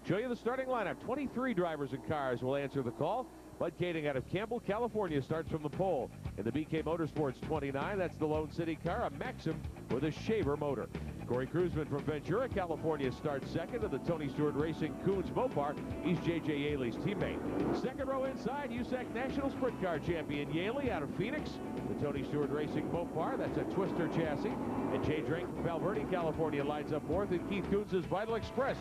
Show you the starting lineup. 23 drivers and cars will answer the call. Bud Kading out of Campbell, California starts from the pole. In the BK Motorsports 29, that's the Lone City car, a Maxim with a Shaver motor. Corey Kruzman from Ventura, California starts second in the Tony Stewart Racing Coons Mopar. He's J.J. Yaley's teammate. Second row inside, USAC National Sprint Car champion Yaley out of Phoenix. The Tony Stewart Racing Mopar, that's a Twister chassis. And Jay Drake from Val Verde, California lines up fourth. And Keith Coons' Vital Express.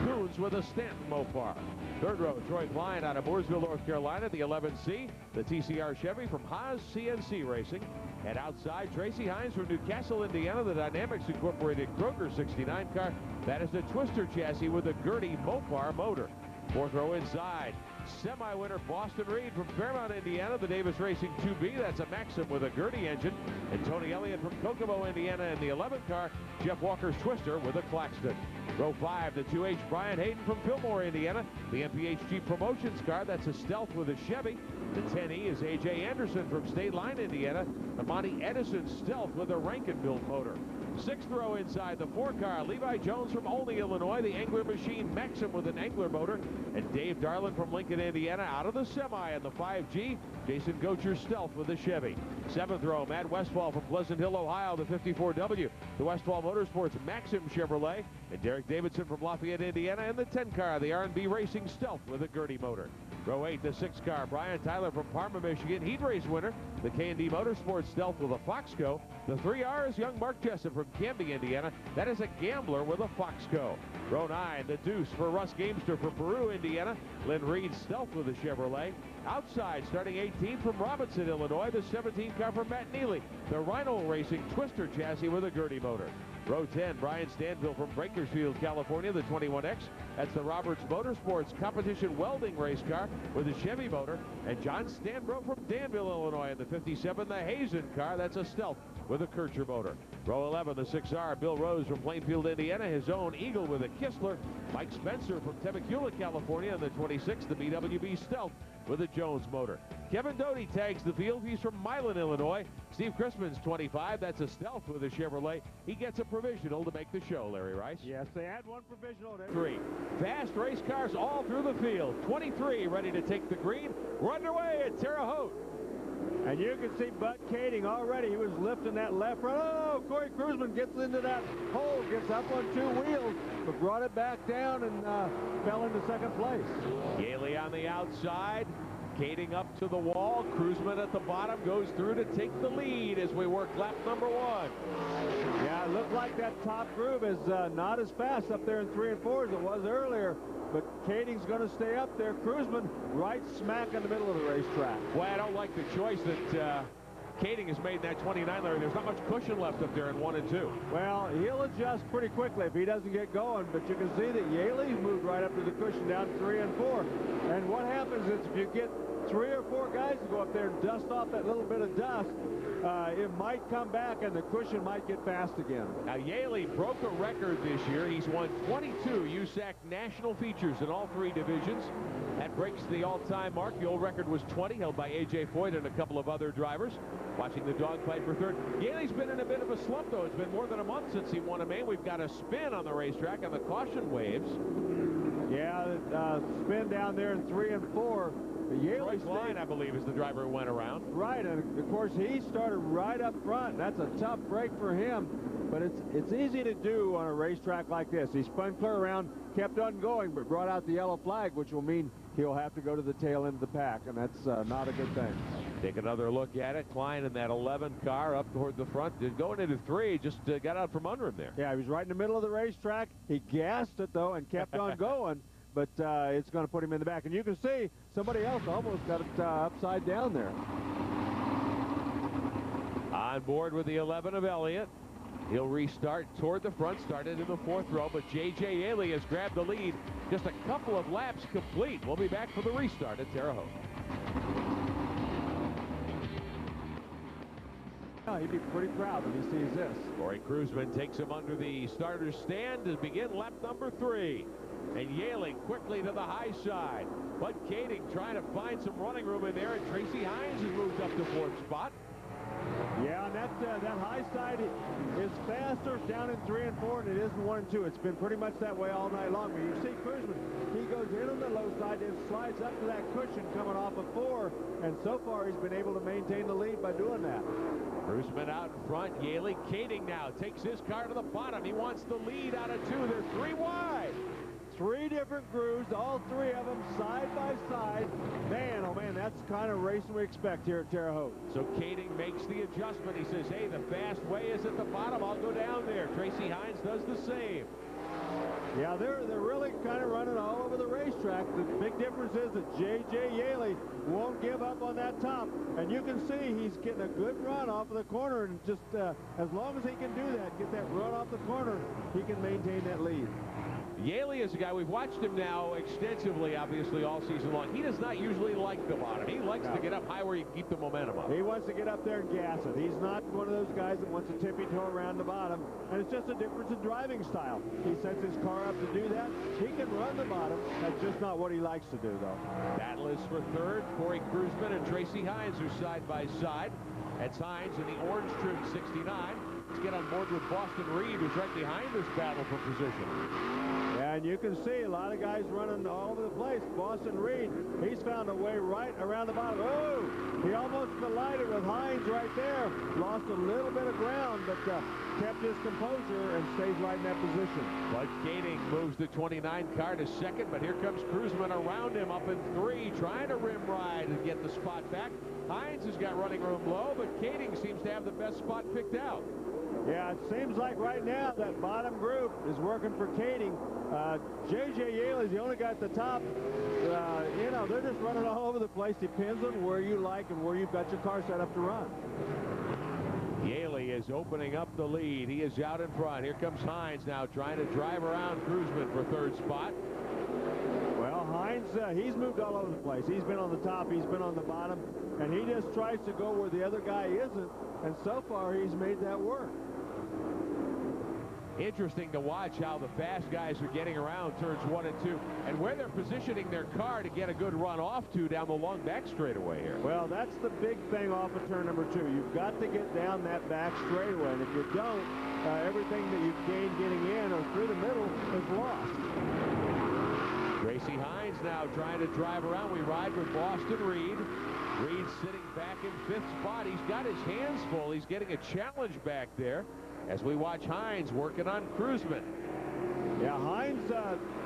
Coons with a Stanton Mopar. Third row, Troy Klein out of Mooresville, North Carolina, the 11C. The TCR Chevy from Haas CNC Racing. And outside, Tracy Hines from Newcastle, Indiana, the Dynamics Incorporated Kroger 69 car. That is the Twister chassis with a Gertie Mopar motor. Fourth row inside, semi-winner Boston Reed from Fairmount, Indiana, the Davis Racing 2B. That's a Maxim with a Gertie engine. And Tony Elliott from Kokomo, Indiana, in the 11 car. Jeff Walker's Twister with a Claxton. Row 5, the 2H Brian Hayden from Fillmore, Indiana. The MPHG Promotions car, that's a Stealth with a Chevy. The 10E is A.J. Anderson from State Line, Indiana. The Monty Edison Stealth with a Rankin-built motor. Sixth row inside, the 4 car, Levi Jones from Olney, Illinois, the Angler Machine Maxim with an Angler motor. And Dave Darlin from Lincoln, Indiana, out of the semi in the 5G. Jason Gocher's Stealth with a Chevy. Seventh row, Matt Westfall from Pleasant Hill, Ohio, the 54W, the Westfall Motorsports Maxim Chevrolet. And Derek Davidson from Lafayette, Indiana, and the 10 car, the R&B Racing Stealth with a Gertie motor. Row 8, the 6 car, Brian Tyler from Parma, Michigan, heat race winner. The K&D Motorsports Stealth with a Foxco. The 3R is young Mark Jessup from Canby, Indiana. That is a Gambler with a Foxco. Row 9, the Deuce for Russ Gamester from Peru, Indiana. Lynn Reed Stealth with a Chevrolet. Outside, starting 18th from Robinson, Illinois, the 17 car from Matt Neely. The Rhino Racing Twister chassis with a Gertie motor. Row 10, Brian Stanville from Bakersfield, California, the 21X. That's the Roberts Motorsports Competition Welding race car with a Chevy motor. And John Stanbro from Danville, Illinois, in the 57, the Hazen car. That's a Stealth with a Kircher motor. Row 11, the 6R, Bill Rose from Plainfield, Indiana, his own Eagle with a Kistler. Mike Spencer from Temecula, California, in the 26, the BWB Stealth with a Jones motor. Kevin Doty tags the field. He's from Milan, Illinois. Steve Chrisman's 25. That's a Stealth with a Chevrolet. He gets a provisional to make the show, Larry Rice. Yes, they had one provisional. 3. Fast race cars all through the field. 23 ready to take the green. We're underway at Terre Haute. And you can see Bud Kading already. He was lifting that left front. Oh, Corey Kruzman gets into that hole, gets up on 2 wheels, but brought it back down and fell into second place. Yaley on the outside. Kading up to the wall. Kruzman at the bottom goes through to take the lead as we work lap number 1. Yeah, it looked like that top groove is not as fast up there in 3 and 4 as it was earlier. But Kading's going to stay up there. Kruzman right smack in the middle of the racetrack. Boy, I don't like the choice that Kading has made in that 29, Larry. There's not much cushion left up there in 1 and 2. Well, he'll adjust pretty quickly if he doesn't get going. But you can see that Yaley moved right up to the cushion down to 3 and 4. And what happens is if you get 3 or 4 guys to go up there and dust off that little bit of dust, it might come back and the cushion might get fast again. Now, Yaley broke a record this year. He's won 22 USAC national features in all 3 divisions. That breaks the all-time mark. The old record was 20, held by A.J. Foyt and a couple of other drivers. Watching the dogfight for third. Yaley's been in a bit of a slump, though. It's been more than a month since he won a main. We've got a spin on the racetrack, and the caution waves. Yeah, spin down there in 3 and 4. Troy Klein, I believe, is the driver who went around. Right, and of course he started right up front. That's a tough break for him, but it's easy to do on a racetrack like this. He spun clear around, kept on going, but brought out the yellow flag, which will mean he'll have to go to the tail end of the pack, and that's not a good thing. Take another look at it. Klein in that 11 car up toward the front. Going into 3, just got out from under him there. Yeah, he was right in the middle of the racetrack. He gassed it, though, and kept on going. But it's going to put him in the back. And you can see somebody else almost got it upside down there. On board with the 11 of Elliott. He'll restart toward the front, started in the 4th row, but J.J. Yaley has grabbed the lead. Just a couple of laps complete. We'll be back for the restart at Terre Haute. Oh, he'd be pretty proud when he sees this. Corey Kruzman takes him under the starter's stand to begin lap number 3. And Yaley quickly to the high side. Bud Kading trying to find some running room in there, and Tracy Hines has moved up to 4th spot. Yeah, and that high side is faster down in 3 and 4 than it is in 1 and 2. It's been pretty much that way all night long. But you see Kruzman, he low side, then slides up to that cushion coming off of 4, and so far he's been able to maintain the lead by doing that. Grossman out in front. Yaley Kading now takes his car to the bottom. He wants the lead out of 2. They're 3 wide. 3 different grooves, all 3 of them side by side. Man, oh man, that's the kind of racing we expect here at Terre Haute. So Kading makes the adjustment. He says, hey, the fast way is at the bottom. I'll go down there. Tracy Hines does the same. Yeah, they're really kind of running all over the racetrack. The big difference is that J.J. Yaley won't give up on that top. And you can see he's getting a good run off of the corner. And just as long as he can do that, get that run off the corner, he can maintain that lead. Yaley is a guy, we've watched him now extensively, obviously, all season long. He does not usually like the bottom. He likes to get up high where you can keep the momentum up. He wants to get up there and gas it. He's not one of those guys that wants to tippy-toe around the bottom. And it's just a difference in driving style. He sets his car up to do that. He can run the bottom. That's just not what he likes to do, though. Battle is for third. Corey Grossman and Tracy Hines are side by side. That's Hines in the orange trim 69. Let's get on board with Boston Reed, who's right behind this battle for position. And you can see a lot of guys running all over the place. Boston Reed, he's found a way right around the bottom. Oh, he almost collided with Hines right there. Lost a little bit of ground, but kept his composure and stays right in that position. Bud Kading moves the 29 car to second, but here comes Grossman around him up in 3, trying to rim ride and get the spot back. Hines has got running room low, but Kading seems to have the best spot picked out. Yeah, it seems like right now that bottom group is working for Kading. J.J. Yaley is the only guy at the top. You know, they're just running all over the place. Depends on where you like and where you've got your car set up to run. Yaley is opening up the lead. He is out in front. Here comes Hines now trying to drive around Grossman for third spot. Well, Hines, he's moved all over the place. He's been on the top, he's been on the bottom, and he just tries to go where the other guy isn't, and so far he's made that work. Interesting to watch how the fast guys are getting around turns 1 and 2 and where they're positioning their car to get a good run off to down the long back straightaway here. Well, that's the big thing off of turn number 2. You've got to get down that back straightaway, and if you don't, everything that you've gained getting in or through the middle is lost. Tracy Hines now trying to drive around. We ride with Boston Reed. Reed sitting back in 5th spot. He's got his hands full. He's getting a challenge back there as we watch Hines working on Grossman. Yeah, Hines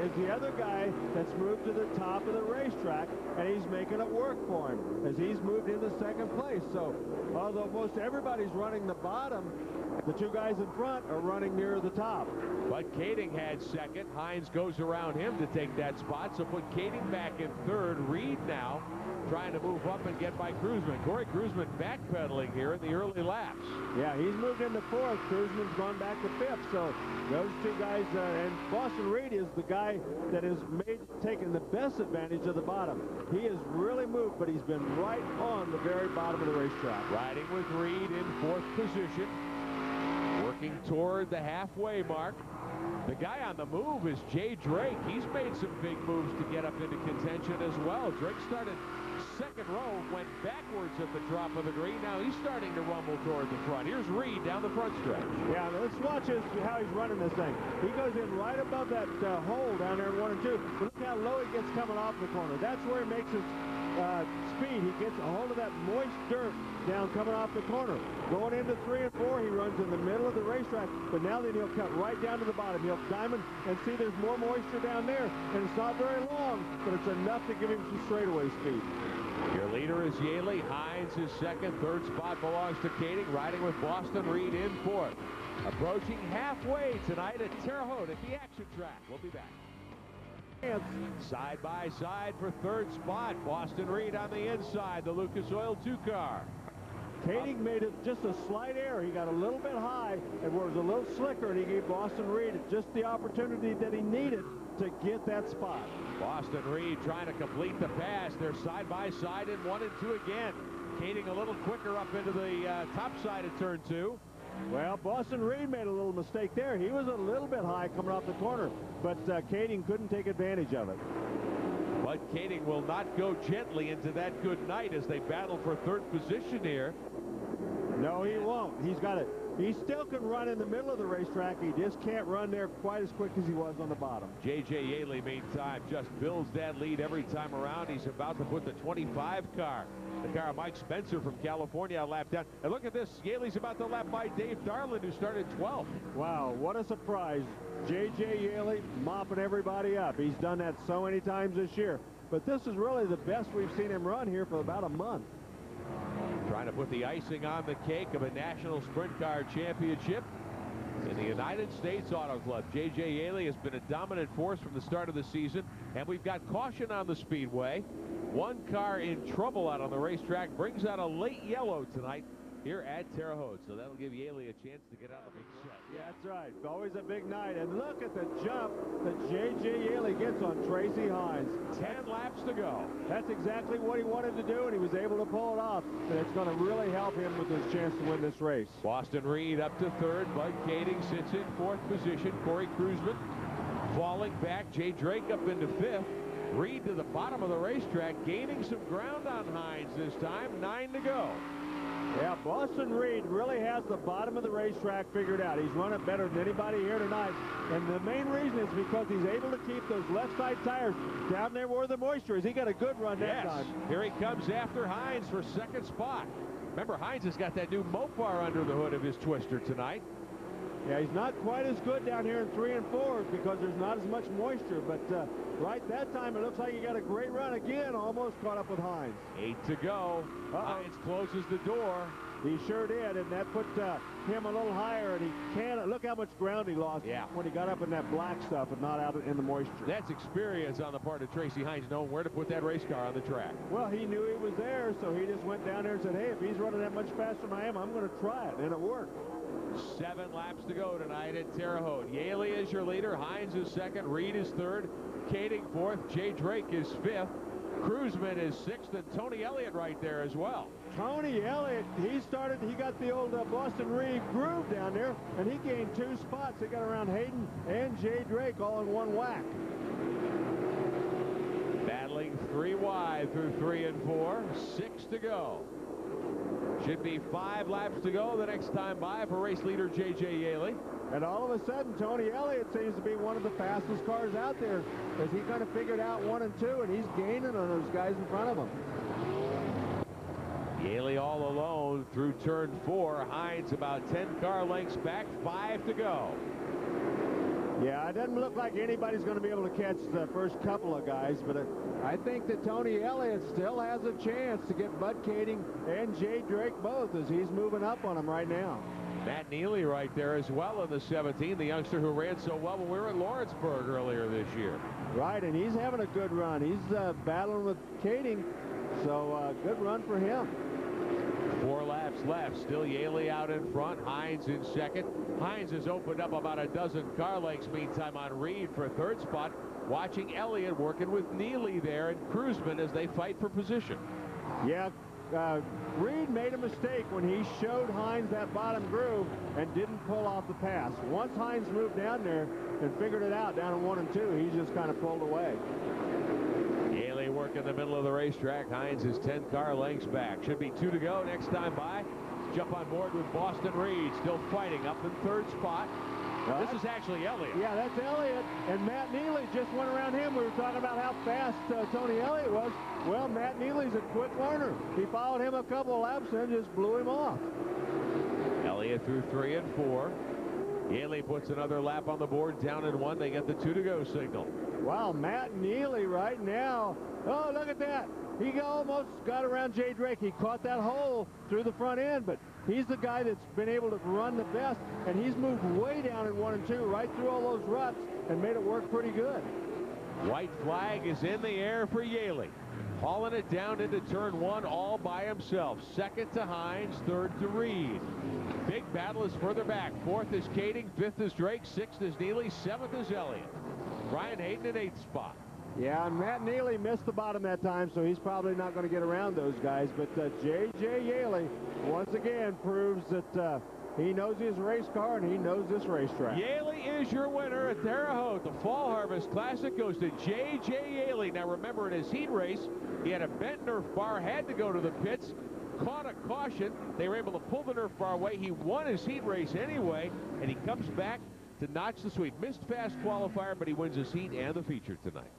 is the other guy that's moved to the top of the racetrack, and he's making it work for him as he's moved into 2nd place. So, although most everybody's running the bottom, the 2 guys in front are running near the top. But Kading had 2nd. Hines goes around him to take that spot, so put Kading back in 3rd. Reed now trying to move up and get by Grossman. Corey Grossman backpedaling here in the early laps. Yeah, he's moved into 4th. Grossman's gone back to 5th. So those 2 guys, and Boston Reed is the guy that has taken the best advantage of the bottom. He has really moved, but he's been right on the very bottom of the racetrack. Riding with Reed in 4th position, working toward the halfway mark. The guy on the move is Jay Drake. He's made some big moves to get up into contention as well. Drake started 2nd row, went backwards at the drop of the green. Now he's starting to rumble toward the front. Here's Reed down the front stretch. Yeah, let's watch how he's running this thing. He goes in right above that hole down there in 1 and 2. But look how low he gets coming off the corner. That's where he makes his speed. He gets a hold of that moist dirt down coming off the corner. Going into 3 and 4, he runs in the middle of the racetrack, but now then he'll cut right down to the bottom. He'll diamond and see there's more moisture down there, and it's not very long, but it's enough to give him some straightaway speed. Your leader is Yaley. Hines is 2nd. 3rd spot belongs to Kading, riding with Boston Reed in 4th. Approaching halfway tonight at Terre Haute at the action track. We'll be back. Side by side for 3rd spot. Boston Reed on the inside, the Lucas Oil 2 car. Kading made it just a slight error. He got a little bit high and was a little slicker, and he gave Boston Reed just the opportunity that he needed to get that spot. Boston Reed trying to complete the pass. They're side by side in 1 and 2 again. Kading a little quicker up into the top side of turn 2. Well, Boston Reed made a little mistake there. He was a little bit high coming off the corner, but Kading couldn't take advantage of it. But Kading will not go gently into that good night as they battle for 3rd position here. No, he won't. He's got to He still can run in the middle of the racetrack. He just can't run there quite as quick as he was on the bottom. J.J. Yaley, meantime, just builds that lead every time around. He's about to put the 25 car. The car of Mike Spencer from California a lap down. And look at this. Yaley's about to lap by Dave Darland, who started 12th. Wow, what a surprise. J.J. Yaley mopping everybody up. He's done that so many times this year. But this is really the best we've seen him run here for about a month. Trying to put the icing on the cake of a National Sprint Car Championship in the United States Auto Club. J.J. Yaley has been a dominant force from the start of the season, and we've got caution on the speedway. One car in trouble out on the racetrack brings out a late yellow tonight here at Terre Haute. So that'll give Yaley a chance to get out of the big set. Yeah, that's right. Always a big night. And look at the jump that J.J. Yaley gets on Tracy Hines. 10 laps to go. That's exactly what he wanted to do, and he was able to pull it off. And it's going to really help him with his chance to win this race. Boston Reed up to third. Bud Kading sits in fourth position. Corey Kruzman falling back. Jay Drake up into fifth. Reed to the bottom of the racetrack, gaining some ground on Hines this time. 9 to go. Yeah, Boston Reed really has the bottom of the racetrack figured out. He's running better than anybody here tonight. And the main reason is because he's able to keep those left side tires down there where the moisture is. He got a good run that time. Here he comes after Hines for second spot. Remember, Hines has got that new Mopar under the hood of his Twister tonight. Yeah, he's not quite as good down here in 3 and 4 because there's not as much moisture. But right that time, it looks like he got a great run again, almost caught up with Hines. 8 to go. Hines closes the door. He sure did, and that put him a little higher, and he can't. Look how much ground he lost when he got up in that black stuff and not out in the moisture. That's experience on the part of Tracy Hines, knowing where to put that race car on the track. Well, he knew he was there, so he just went down there and said, hey, if he's running that much faster than I am, I'm going to try it, and it worked. 7 laps to go tonight at Terre Haute. Yaley is your leader. Hines is second. Reed is third. Kading fourth. Jay Drake is fifth. Kruzman is sixth, and Tony Elliott right there as well. Tony Elliott, he got the old Boston Reed groove down there, and he gained 2 spots. He got around Hayden and Jay Drake all in one whack. Battling 3 wide through 3 and 4. 6 to go. Should be 5 laps to go the next time by for race leader J.J. Yaley. And all of a sudden, Tony Elliott seems to be one of the fastest cars out there as he kind of figured out 1 and 2, and he's gaining on those guys in front of him. Yaley all alone through turn 4. Hines about 10 car lengths back. 5 to go. Yeah, it doesn't look like anybody's going to be able to catch the first couple of guys, but I think that Tony Elliott still has a chance to get Bud Kading and Jay Drake both as he's moving up on them right now. Matt Neely right there as well in the 17, the youngster who ran so well when we were in Lawrenceburg earlier this year. Right, and he's having a good run. He's battling with Kading, so good run for him. 4 laps left. Still Yaley out in front. Hines in second. Hines has opened up about a dozen car lengths meantime on Reed for third spot. Watching Elliott working with Neely there and Kruzman as they fight for position. Yeah, Reed made a mistake when he showed Hines that bottom groove and didn't pull off the pass. Once Hines moved down there and figured it out down in 1 and 2, he just kind of pulled away. Yaley work in the middle of the racetrack. Hines is 10 car lengths back. Should be 2 to go next time by. Jump on board with Boston Reed, still fighting up in third spot. This is actually Elliott. Yeah, that's Elliott. And Matt Neely just went around him. We were talking about how fast Tony Elliott was. Well, Matt Neely's a quick learner. He followed him a couple of laps and just blew him off. Elliott through 3 and 4. Yaley puts another lap on the board, down in 1. They get the 2 to go signal. Wow, Matt Neely right now. Oh, look at that. He almost got around Jay Drake. He caught that hole through the front end, but he's the guy that's been able to run the best, and he's moved way down in 1 and 2, right through all those ruts, and made it work pretty good. White flag is in the air for Yaley. Hauling it down into turn 1 all by himself. Second to Hines, third to Reed. Big battle is further back. 4th is Kading, 5th is Drake, 6th is Neely, 7th is Elliott. Brian Hayden in 8th spot. Yeah, and Matt Neely missed the bottom that time, so he's probably not going to get around those guys. But J.J. Yaley, once again, proves that he knows his race car and he knows this racetrack. Yaley is your winner at Terre Haute. The Fall Harvest Classic goes to J.J. Yaley. Now, remember, in his heat race, he had a bent Nerf bar, had to go to the pits. caught a caution. They were able to pull the Nerf bar away. He won his heat race anyway, and he comes back to notch the sweep. Missed fast qualifier, but he wins his heat and the feature tonight.